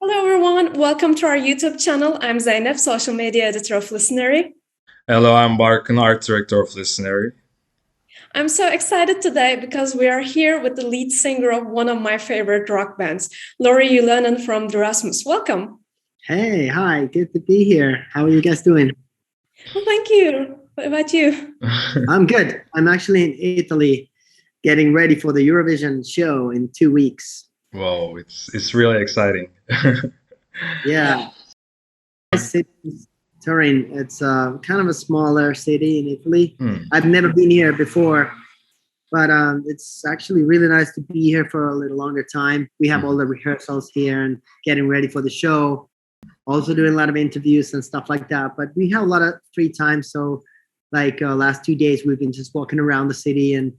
Hello, everyone. Welcome to our YouTube channel. I'm Zeynep, social media editor of Listenary. Hello, I'm Barkın, art director of Listenary. I'm so excited today because we are here with the lead singer of one of my favorite rock bands, Lauri Ylönen from Rasmus. Welcome. Hey, hi, good to be here. How are you guys doing? Well, thank you. What about you? I'm good. I'm actually in Italy getting ready for the Eurovision show in 2 weeks. Whoa, it's really exciting. Yeah. Turin, it's kind of a smaller city in Italy. I've never been here before, but it's actually really nice to be here for a little longer time. We have all the rehearsals here and getting ready for the show. Also doing a lot of interviews and stuff like that, but we have a lot of free time. So like last 2 days, we've been just walking around the city and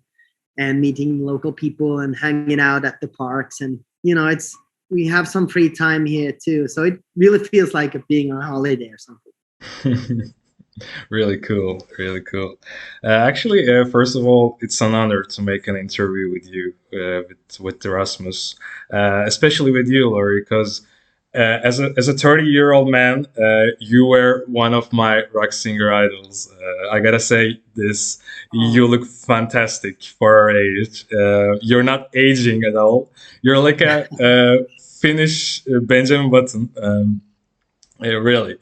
meeting local people and hanging out at the parks. And, we have some free time here too. So it really feels like being on holiday or something. Really cool, really cool. Actually, first of all, it's an honor to make an interview with you, with Rasmus, especially with you, Lauri, because as a 30-year-old man, you were one of my rock singer idols. I gotta say this, you look fantastic for our age. You're not aging at all. You're like a Finnish Benjamin Button. Really.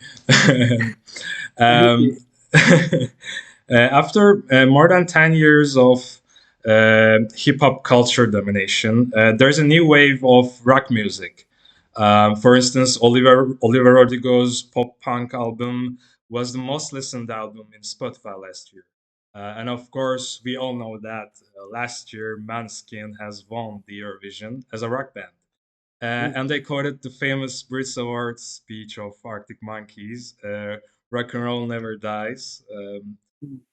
After more than 10 years of hip hop culture domination, there's a new wave of rock music. For instance, Oliver Rodrigo's pop punk album was the most listened album in Spotify last year. And of course, we all know that last year Manskin has won the Eurovision as a rock band. And they quoted the famous Brit Awards speech of Arctic Monkeys, rock and roll never dies.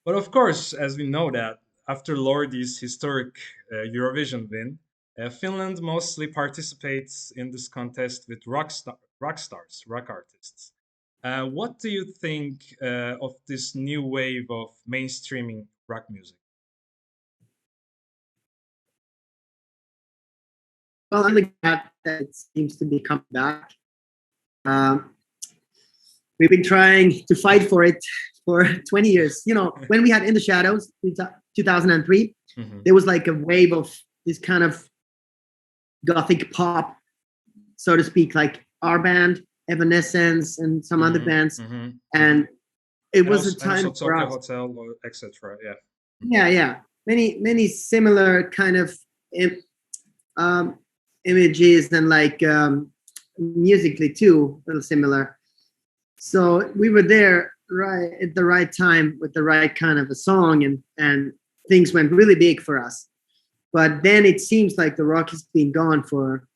But of course, as we know that, after Lordi's historic Eurovision win, Finland mostly participates in this contest with rock stars, rock artists. What do you think of this new wave of mainstreaming rock music? Well, I'm glad that it seems to be coming back. We've been trying to fight for it for 20 years. When we had In the Shadows, 2003, there was like a wave of this kind of gothic pop, so to speak, like our band, Evanescence, and some other bands. And it was a time for us. Hotel, etc. Yeah. Many similar kind of images and like musically too, a little similar. So we were there right at the right time with the right kind of a song, and things went really big for us. But then it seems like the rock has been gone for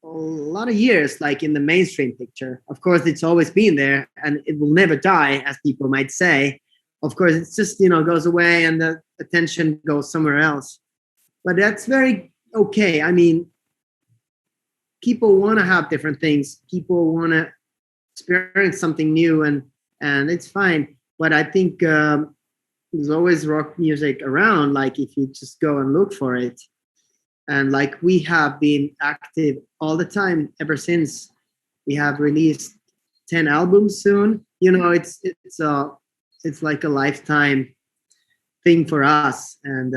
a lot of years, like in the mainstream picture. Of course, it's always been there and it will never die, as people might say. Of course, it's just, goes away and the attention goes somewhere else. But that's very okay. I mean, people want to have different things. People want to experience something new, and it's fine. But I think there's always rock music around, like if you just go and look for it. And like we have been active all the time ever since. We have released 10 albums soon. It's like a lifetime thing for us, and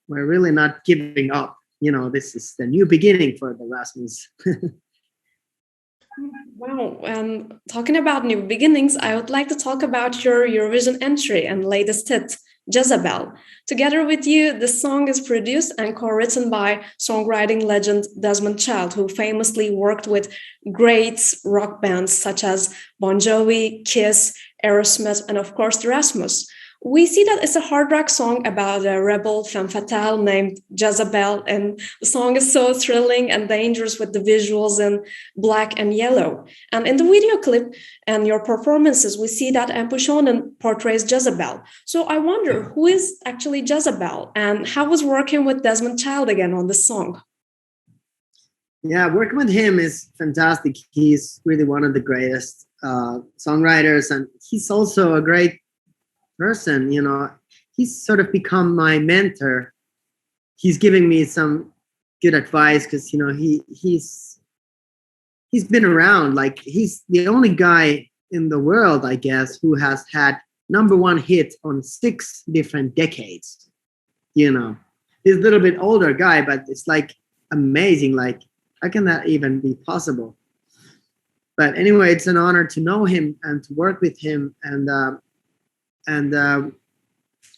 we're really not giving up. This is the new beginning for the Rasmus. Wow. And talking about new beginnings, I would like to talk about your Eurovision entry and latest hit, Jezebel. Together with you, the song is produced and co-written by songwriting legend Desmond Child, who famously worked with great rock bands such as Bon Jovi, Kiss, Aerosmith, and of course, the Rasmus. We see that it's a hard rock song about a rebel femme fatale named Jezebel, and the song is so thrilling and dangerous with the visuals in black and yellow. And in the video clip and your performances, we see that Empushhonen portrays Jezebel. So I wonder, who is actually Jezebel, and how was working with Desmond Child again on this song? Yeah, working with him is fantastic. He's really one of the greatest songwriters, and he's also a great person. He's sort of become my mentor. He's giving me some good advice because he's he's been around. Like, he's the only guy in the world, I guess, who has had #1 hit on 6 different decades. You know, he's a little bit older guy, but it's like amazing. Like, how can that even be possible? But anyway, it's an honor to know him and to work with him. And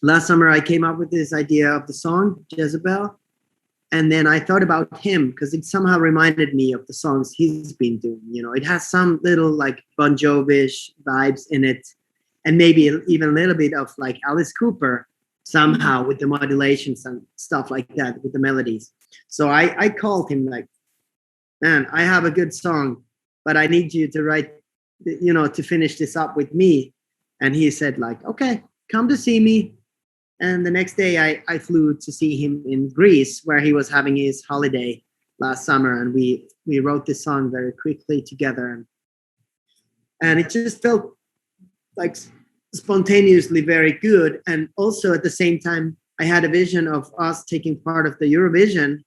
last summer I came up with this idea of the song Jezebel. And then I thought about him because it somehow reminded me of the songs he's been doing. You know, it has some little like Bon Jovi-ish vibes in it, and maybe even a little bit of like Alice Cooper somehow with the modulations and stuff like that with the melodies. So I called him like, man, I have a good song, but I need you to write, you know, to finish this up with me. And he said like, okay, come to see me. And the next day I flew to see him in Greece, where he was having his holiday last summer. And we wrote this song very quickly together. And it just felt like spontaneously very good. And also at the same time, I had a vision of us taking part of the Eurovision,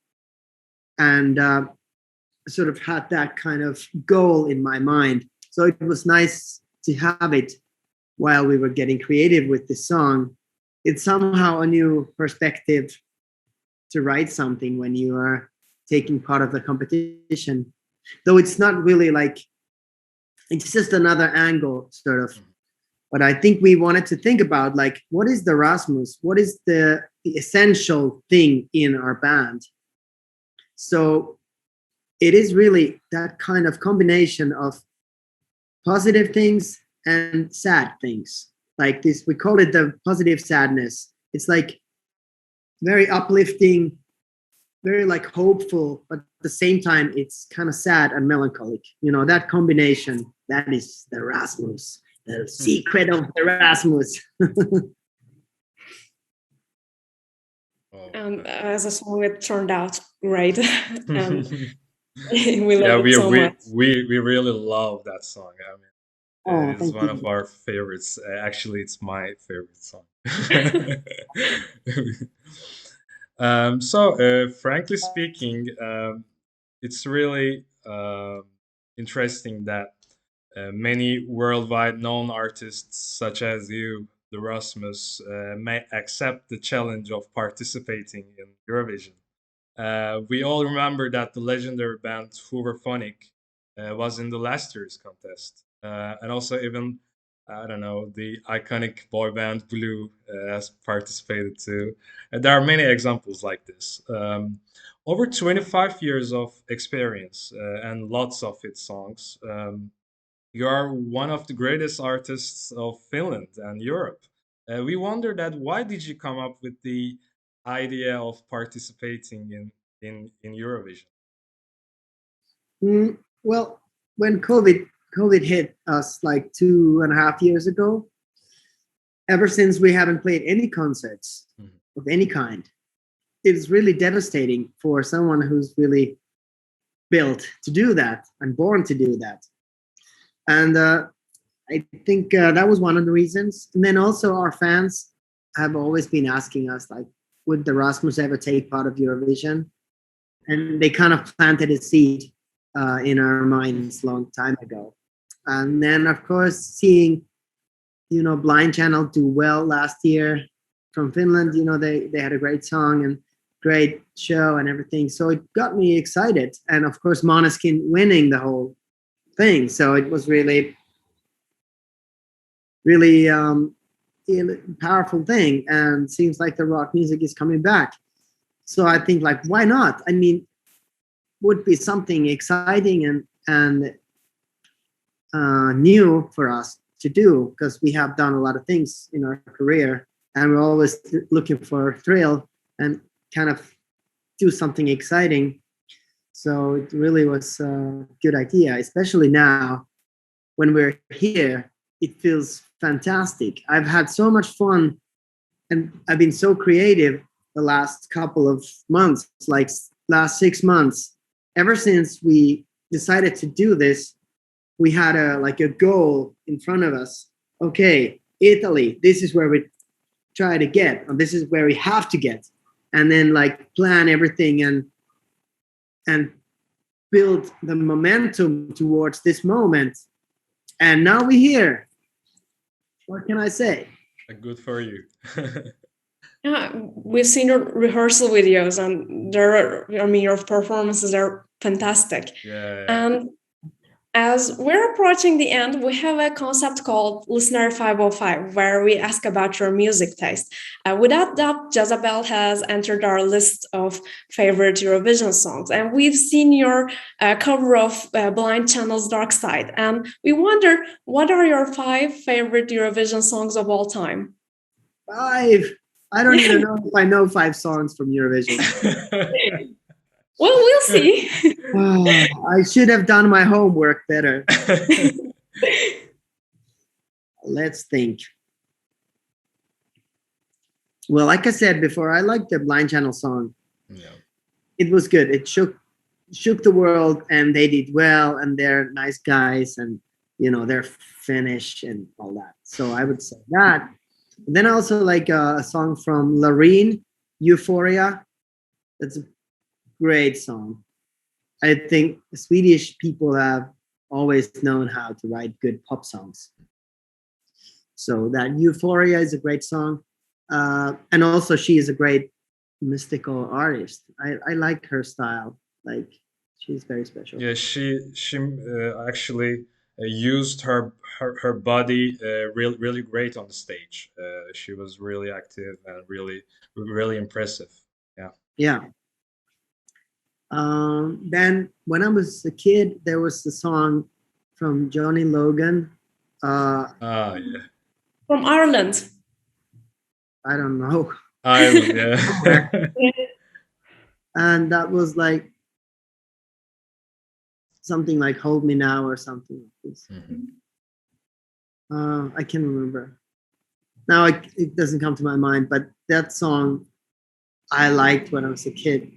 and sort of had that kind of goal in my mind. So it was nice to have it while we were getting creative with this song. It's somehow a new perspective to write something when you are taking part of the competition. Though it's not really like, it's just another angle, sort of. But I think we wanted to think about like, what is the Rasmus? What is the essential thing in our band? So it is really that kind of combination of positive things and sad things. Like this, we call it the positive sadness. It's like very uplifting, very like hopeful, but at the same time, it's kind of sad and melancholic. You know, that combination, that is the Rasmus, the secret of the Rasmus. As a song, it turned out great. We love Yeah, it so much. we really love that song. I mean, it's Thank one you. of our favorites. Actually, it's my favorite song. So, frankly speaking, it's really interesting that many worldwide known artists, such as you, the Rasmus, may accept the challenge of participating in Eurovision. We all remember that the legendary band Hooverphonic was in the last year's contest. And also even, I don't know, the iconic boy band Blue has participated too. There are many examples like this. Over 25 years of experience and lots of hit songs, you are one of the greatest artists of Finland and Europe. We wonder that why did you come up with the idea of participating in Eurovision? Well, when COVID hit us like 2.5 years ago, ever since we haven't played any concerts of any kind. It's really devastating for someone who's really built to do that and born to do that. And I think that was one of the reasons. And then also our fans have always been asking us, like, would the Rasmus ever take part of Eurovision? And they kind of planted a seed in our minds a long time ago. And then, of course, seeing, Blind Channel do well last year from Finland, they had a great song and great show and everything. So it got me excited. And of course, Måneskin winning the whole thing. So it was really, really powerful thing. And seems like the rock music is coming back. So I think, like, why not? I mean, would be something exciting and new for us to do, because we have done a lot of things in our career and we're always looking for a thrill and kind of do something exciting. So it really was a good idea, especially now when we're here. It feels fantastic. I've had so much fun and I've been so creative the last couple of months, like last 6 months. Ever since we decided to do this, we had a goal in front of us. Okay, Italy, this is where we try to get, or this is where we have to get, and then like plan everything and built the momentum towards this moment. And now we're here. What can I say? Good for you. Yeah, we've seen your rehearsal videos, and your performances are fantastic. Yeah. And as we're approaching the end, we have a concept called Listener 505, where we ask about your music taste. Without doubt, Jezebel has entered our list of favorite Eurovision songs, and we've seen your cover of Blind Channel's Dark Side. And we wonder, what are your 5 favorite Eurovision songs of all time? 5? I don't even know if I know 5 songs from Eurovision. Well, we'll see. I should have done my homework better. Let's think. Well, like I said before, I liked the Blind Channel song. Yeah. It was good. It shook the world, and they did well, and they're nice guys, and they're Finnish and all that. So I would say that. And then I also like a song from Lauri Ylönen, Euphoria. That's a great song. I think Swedish people have always known how to write good pop songs. So that Euphoria is a great song. And also she is a great mystical artist. I like her style. Like, she's very special. Yeah, she actually used her body really great on the stage. She was really active and really impressive. Yeah. Yeah. Then when I was a kid, there was the song from Johnny Logan. Yeah. From Ireland. I don't know. Ireland, yeah. And that was like something like "Hold Me Now" or something like this. Mm-hmm. I can't remember. Now it doesn't come to my mind, but that song I liked when I was a kid.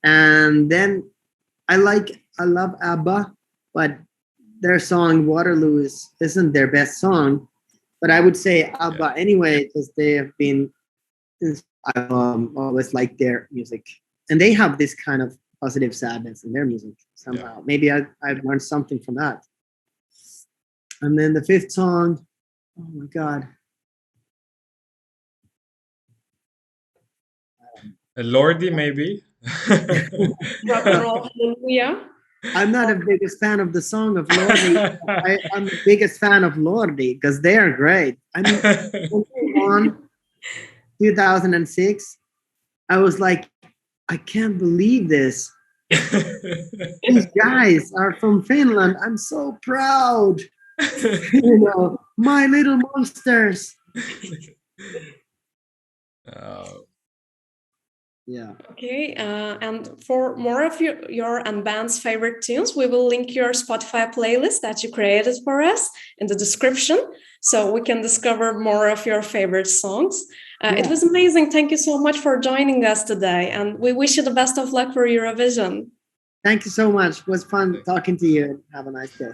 And then I love ABBA, but their song Waterloo isn't their best song. But I would say ABBA anyway, because they have been, I always liked their music. And they have this kind of positive sadness in their music somehow. Yeah. Maybe I've learned something from that. And then the 5th song, oh my God. Lordi, maybe? Rock and roll, hallelujah. I'm not the biggest fan of the song of Lordi. I'm the biggest fan of Lordi because they are great. I mean, when they won 2006, I was like, I can't believe this. These guys are from Finland. I'm so proud. My little monsters. Yeah. Okay, and for more of your and band's favorite tunes, we will link your Spotify playlist that you created for us in the description, so we can discover more of your favorite songs. It was amazing. Thank you so much for joining us today, and we wish you the best of luck for Eurovision. Thank you so much. It was fun talking to you. Have a nice day.